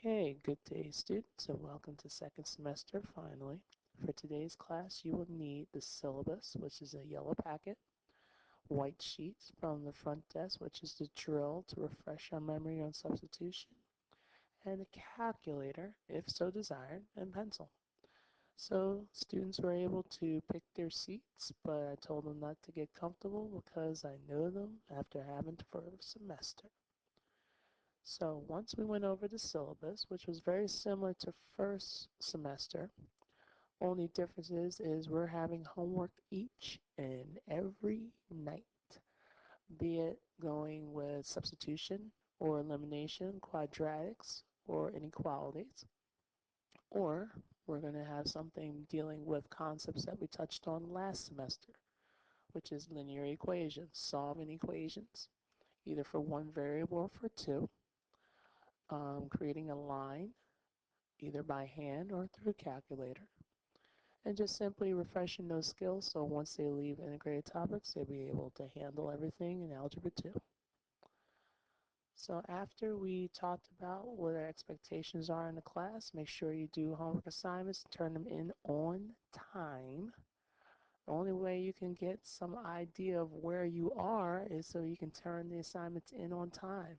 Okay, good day students and welcome to second semester finally. For today's class you will need the syllabus, which is a yellow packet, white sheets from the front desk, which is the drill to refresh our memory on substitution, and a calculator, if so desired, and pencil. So students were able to pick their seats, but I told them not to get comfortable because I know them after having for a semester. So once we went over the syllabus, which was very similar to first semester, only difference is we're having homework each and every night, be it going with substitution or elimination, quadratics, or inequalities, or we're going to have something dealing with concepts that we touched on last semester, which is linear equations, solving equations, either for one variable or for two, creating a line either by hand or through a calculator, and just simply refreshing those skills so once they leave integrated topics, they'll be able to handle everything in Algebra 2. So after we talked about what our expectations are in the class, make sure you do homework assignments, turn them in on time. The only way you can get some idea of where you are is so you can turn the assignments in on time.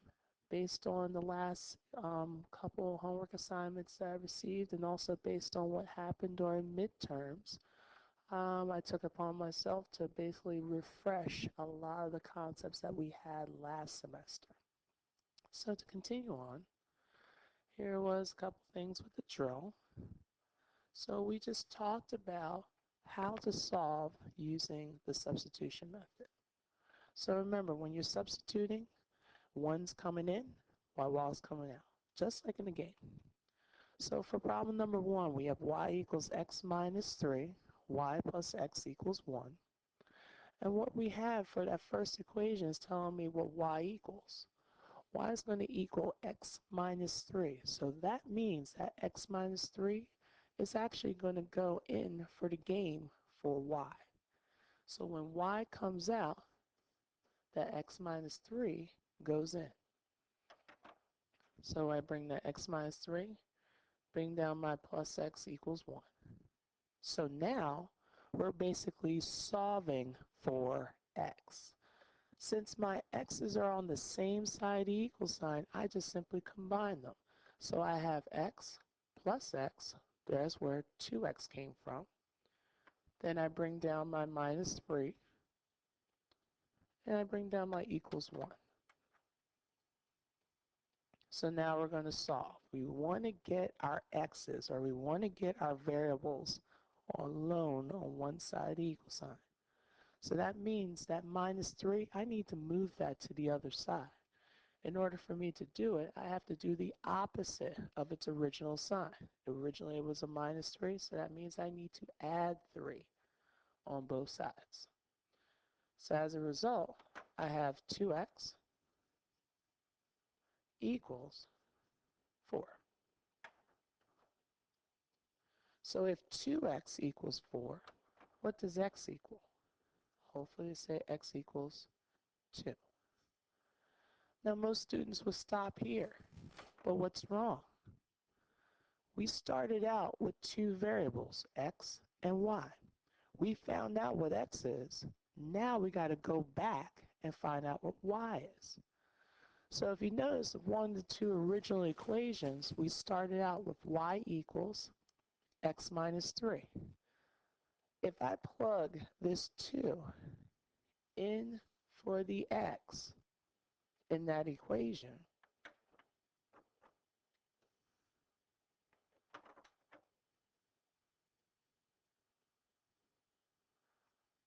Based on the last couple homework assignments that I received and also based on what happened during midterms, I took upon myself to basically refresh a lot of the concepts that we had last semester. So to continue on, here was a couple things with the drill. So we just talked about how to solve using the substitution method. So remember, when you're substituting, one's coming in while one's coming out, just like in a game. So for problem number 1, we have y equals x minus 3, y plus x equals 1. And what we have for that first equation is telling me what y equals. Y is going to equal x minus 3. So that means that x minus 3 is actually going to go in for the game for y. So when y comes out, that x minus 3 goes in. So I bring the x minus 3, bring down my plus x equals 1. So now we're basically solving for x. Since my x's are on the same side of the equal sign, I just simply combine them. So I have x plus x, there's where 2x came from. Then I bring down my minus 3, and I bring down my equals 1. So now we're going to solve. We want to get our x's, or we want to get our variables alone on one side of the equal sign. So that means that minus 3, I need to move that to the other side. In order for me to do it, I have to do the opposite of its original sign. Originally it was a minus 3, so that means I need to add 3 on both sides. So as a result, I have 2x equals 4. So if 2x equals 4, what does x equal? Hopefully say x equals 2. Now most students will stop here, but what's wrong? We started out with two variables, x and y. We found out what x is. Now we got to go back and find out what y is. So if you notice, one of the two original equations, we started out with y equals x minus 3. If I plug this 2 in for the x in that equation,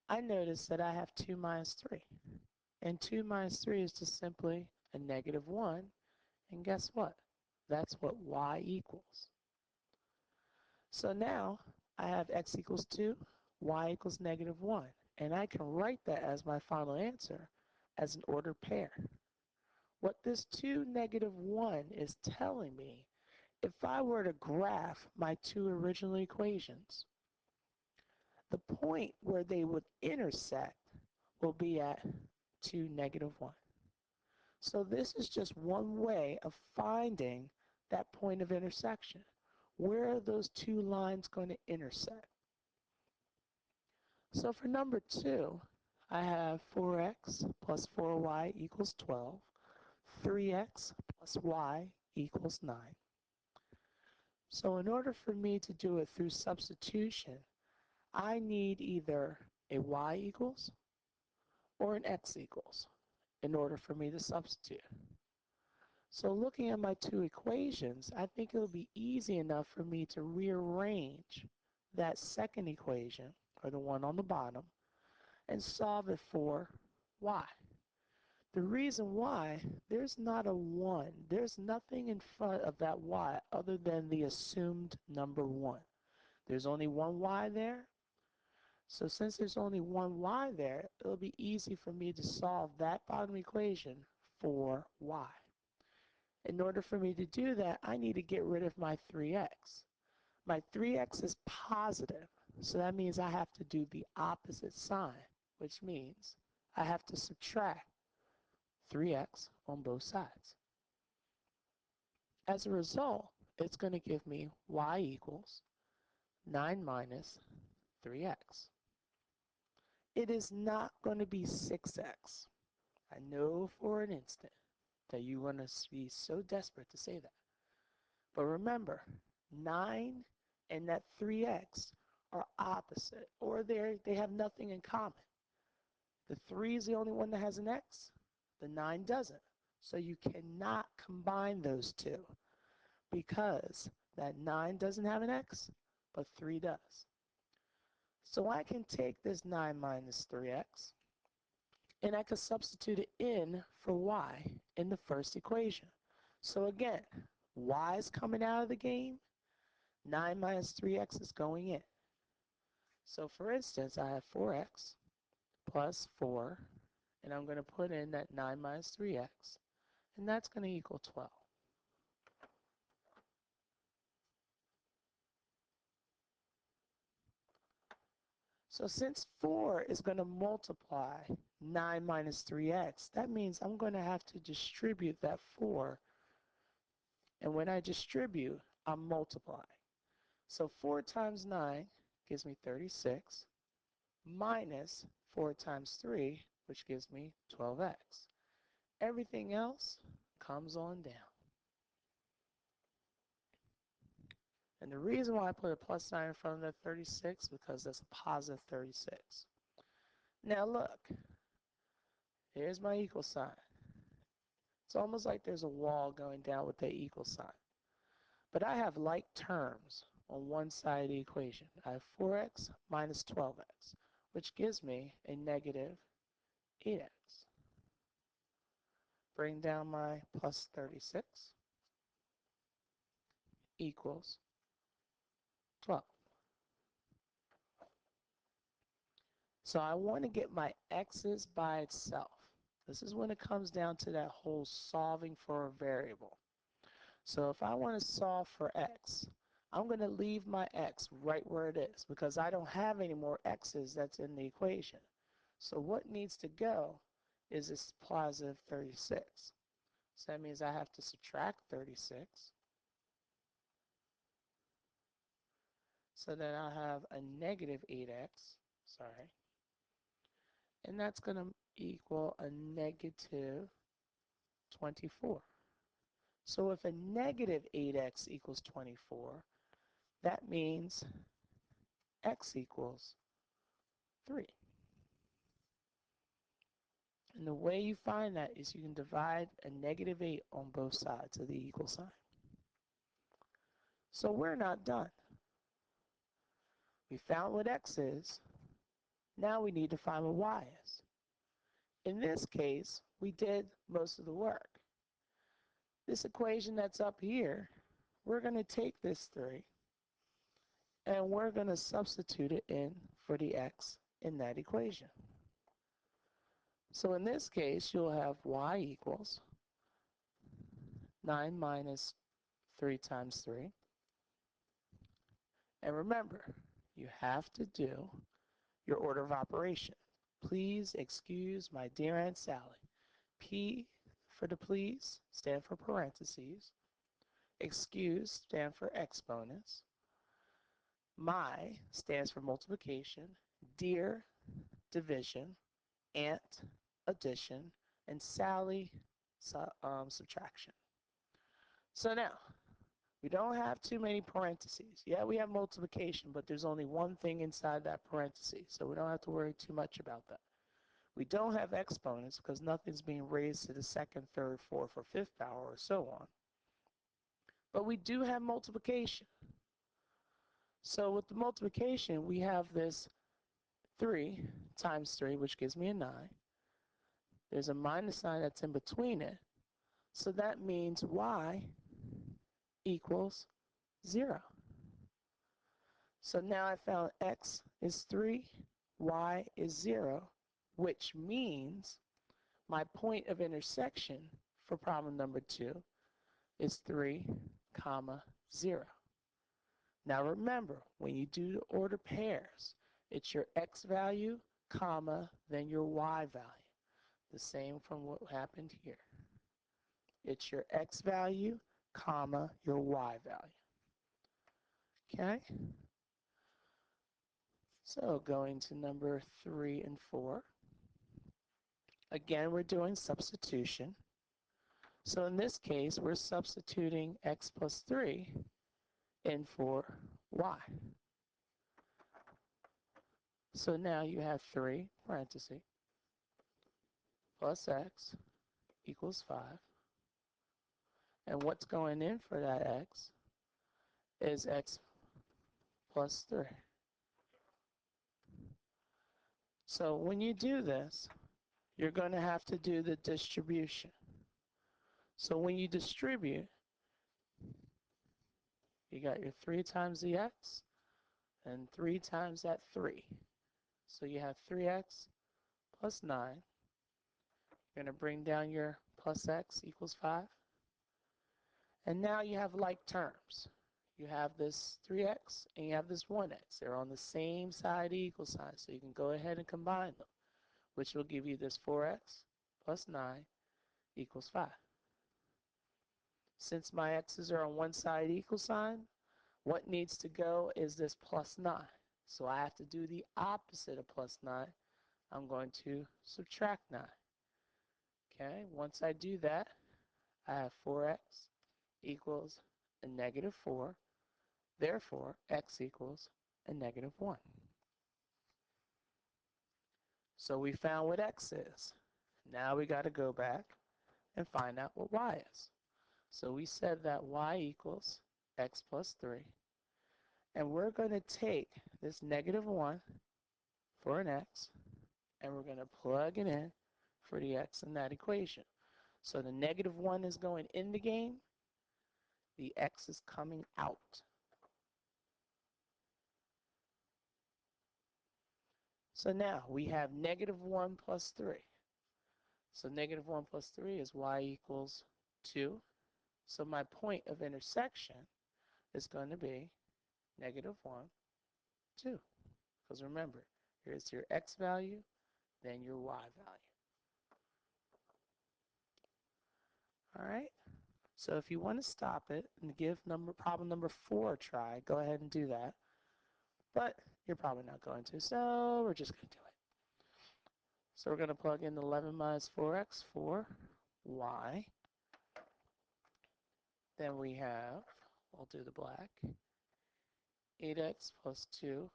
I notice that I have 2 minus 3. And 2 minus 3 is just simply a negative 1. And guess what? That's what y equals. So now I have x equals 2, y equals negative 1. And I can write that as my final answer as an ordered pair. What this 2, negative 1 is telling me, if I were to graph my two original equations, the point where they would intersect will be at 2, negative 1. So this is just one way of finding that point of intersection. Where are those two lines going to intersect? So for number 2, I have 4x plus 4y equals 12, 3x plus y equals 9. So in order for me to do it through substitution, I need either a y equals or an x equals in order for me to substitute. So looking at my two equations, I think it'll be easy enough for me to rearrange that second equation, or the one on the bottom, and solve it for y. The reason why, there's not a 1. There's nothing in front of that y other than the assumed number 1. There's only one y there. So since there's only one y there, it'll be easy for me to solve that bottom equation for y. In order for me to do that, I need to get rid of my 3x. My 3x is positive, so that means I have to do the opposite sign, which means I have to subtract 3x on both sides. As a result, it's going to give me y equals 9 minus 3x. It is not going to be 6x. I know for an instant that you want to be so desperate to say that. But remember, 9 and that 3x are opposite, or they have nothing in common. The 3 is the only one that has an x. The 9 doesn't. So you cannot combine those two because that 9 doesn't have an x, but 3 does. So I can take this 9 minus 3x, and I can substitute it in for y in the first equation. So again, y is coming out of the game. 9 minus 3x is going in. So for instance, I have 4x plus 4, and I'm going to put in that 9 minus 3x, and that's going to equal 12. So since 4 is going to multiply 9 minus 3x, that means I'm going to have to distribute that 4, and when I distribute, I'm multiplying. So 4 times 9 gives me 36, minus 4 times 3, which gives me 12x. Everything else comes on down. And the reason why I put a plus sign in front of that 36 is because that's a positive 36. Now look, here's my equal sign. It's almost like there's a wall going down with that equal sign. But I have like terms on one side of the equation. I have 4x minus 12x, which gives me a negative 8x. Bring down my plus 36 equals 12. So I want to get my x's by itself. This is when it comes down to that whole solving for a variable. So if I want to solve for x, I'm going to leave my x right where it is because I don't have any more x's that's in the equation. So what needs to go is this positive 36. So that means I have to subtract 36. So then I have a negative 8x, sorry. And that's going to equal a negative 24. So if a negative 8x equals 24, that means x equals 3. And the way you find that is you can divide a negative 8 on both sides of the equal sign. So we're not done. We found what x is. Now we need to find what y is. In this case, we did most of the work. This equation that's up here, we're going to take this 3 and we're going to substitute it in for the x in that equation. So in this case, you'll have y equals 9 minus 3 times 3. And remember, you have to do your order of operation. Please excuse my dear Aunt Sally. P for the please stand for parentheses. Excuse stands for exponents. My stands for multiplication. Dear, division. Aunt, addition. And Sally, subtraction. So now, we don't have too many parentheses. Yeah, we have multiplication, but there's only one thing inside that parenthesis, so we don't have to worry too much about that. We don't have exponents because nothing's being raised to the second, third, fourth, or fifth power, or so on. But we do have multiplication. So with the multiplication, we have this 3 times 3, which gives me a 9. There's a minus sign that's in between it. So that means y equals 0. So now I found x is 3, y is 0, which means my point of intersection for problem number 2 is 3, 0. Now remember, when you do the order pairs, it's your x value, comma, then your y value. The same from what happened here. It's your x value, comma, your y value. Okay? So going to number 3 and 4. Again, we're doing substitution. So in this case, we're substituting x plus 3 in for y. So now you have 3 parentheses plus x equals 5. And what's going in for that x is x plus 3. So when you do this, you're going to have to do the distribution. So when you distribute, you got your 3 times the x and 3 times that 3. So you have 3x plus 9. You're going to bring down your plus x equals 5. And now you have like terms. You have this 3x and you have this 1x. They're on the same side of the equal sign, so you can go ahead and combine them, which will give you this 4x plus 9 equals 5. Since my x's are on one side of the equal sign, what needs to go is this plus 9. So I have to do the opposite of plus 9. I'm going to subtract 9. Okay, once I do that, I have 4x equals a negative 4. Therefore, x equals a negative 1. So we found what x is. Now we got to go back and find out what y is. So we said that y equals x plus 3. And we're going to take this negative 1 for an x, and we're going to plug it in for the x in that equation. So the negative 1 is going in the game. The x is coming out. So now we have negative 1 plus 3. So negative 1 plus 3 is y equals 2. So my point of intersection is going to be negative 1, 2. Because remember, here's your x value, then your y value. All right? So if you want to stop it and give problem number 4 a try, go ahead and do that. But you're probably not going to, so we're just going to do it. So we're going to plug in 11 minus 4x for y. Then we have, I'll do the black, 8x plus 2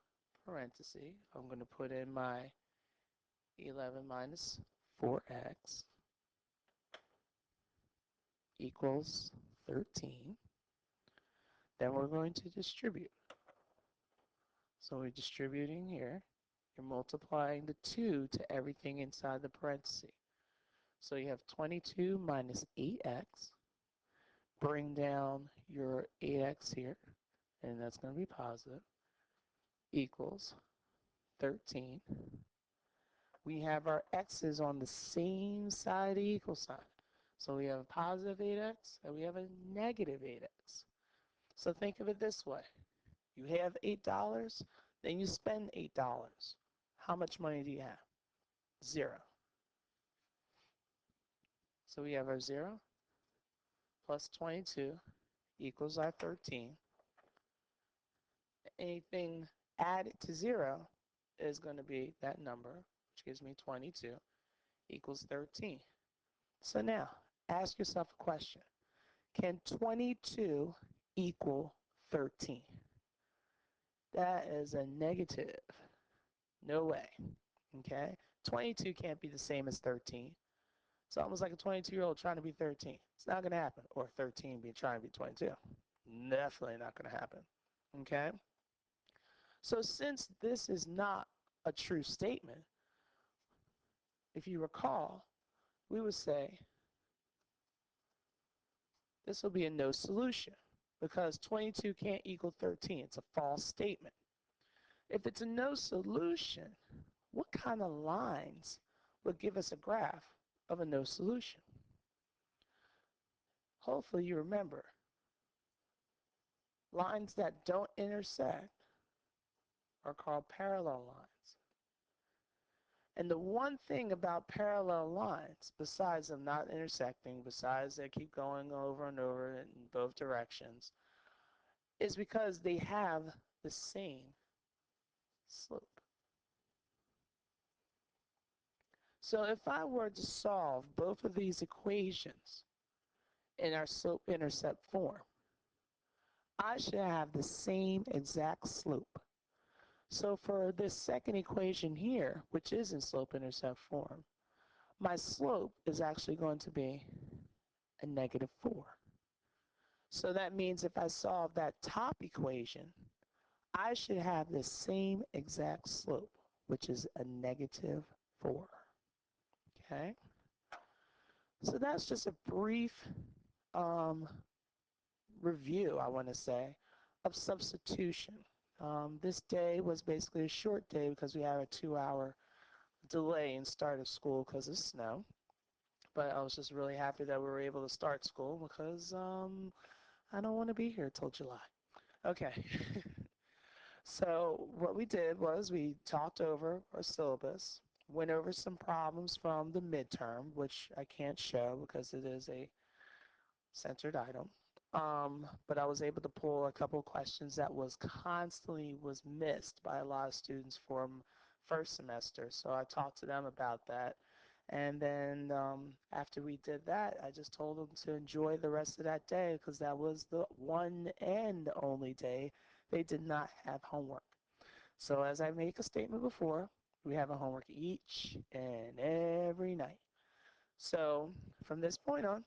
parenthesis. I'm going to put in my 11 minus 4x equals 13. Then we're going to distribute. So we're distributing here. You're multiplying the 2 to everything inside the parenthesis. So you have 22 minus 8x. Bring down your 8x here, and that's going to be positive, equals 13. We have our x's on the same side of the equal sign. So we have a positive 8x and we have a negative 8x. So think of it this way. You have $8, then you spend $8. How much money do you have? 0. So we have our 0 plus 22 equals our 13. Anything added to 0 is going to be that number, which gives me 22, equals 13. So now, ask yourself a question. Can 22 equal 13? That is a negative. No way. Okay? 22 can't be the same as 13. It's almost like a 22-year-old trying to be 13. It's not going to happen. Or 13 be trying to be 22. Definitely not going to happen. Okay? So since this is not a true statement, if you recall, we would say this will be a no solution because 22 can't equal 13. It's a false statement. If it's a no solution, what kind of lines would give us a graph of a no solution? Hopefully you remember, lines that don't intersect are called parallel lines. And the one thing about parallel lines, besides them not intersecting, besides they keep going over and over in both directions, is because they have the same slope. So if I were to solve both of these equations in our slope-intercept form, I should have the same exact slope. So for this second equation here, which is in slope-intercept form, my slope is actually going to be a -4. So that means if I solve that top equation, I should have the same exact slope, which is a -4. Okay? So that's just a brief review, I want to say, of substitution. This day was basically a short day because we had a 2-hour delay in start of school because of snow. But I was just really happy that we were able to start school because I don't want to be here till July. Okay. So what we did was we talked over our syllabus, went over some problems from the midterm, which I can't show because it is a censored item. But I was able to pull a couple of questions that was missed by a lot of students from first semester. So I talked to them about that. And then after we did that, I just told them to enjoy the rest of that day because that was the one and only day they did not have homework. So as I make a statement before, we have a homework each and every night. So from this point on,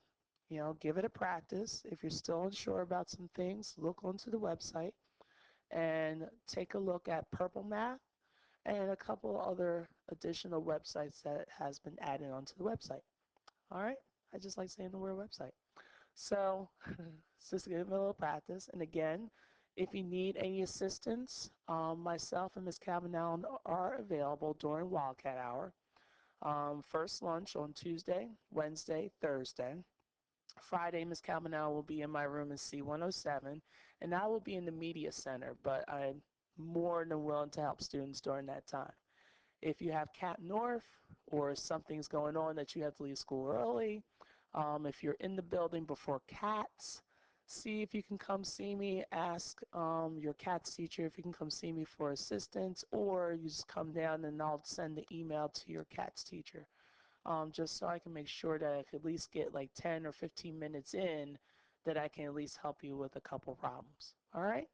give it a practice. If you're still unsure about some things, look onto the website and take a look at Purple Math and a couple other additional websites that has been added onto the website. All right? I just like saying the word website. So it's just give it a little practice. And again, if you need any assistance, myself and Ms. Cabanel are available during Wildcat Hour. First lunch on Tuesday, Wednesday, Thursday. Friday, Ms. Cabanel will be in my room in C107, and I will be in the media center, but I'm more than willing to help students during that time. If you have Cat North or something's going on that you have to leave school early, if you're in the building before CATS, see if you can come see me. Ask your CATS teacher if you can come see me for assistance, or you just come down and I'll send the email to your CATS teacher. Just so I can make sure that I can at least get like 10 or 15 minutes in that I can at least help you with a couple problems. All right?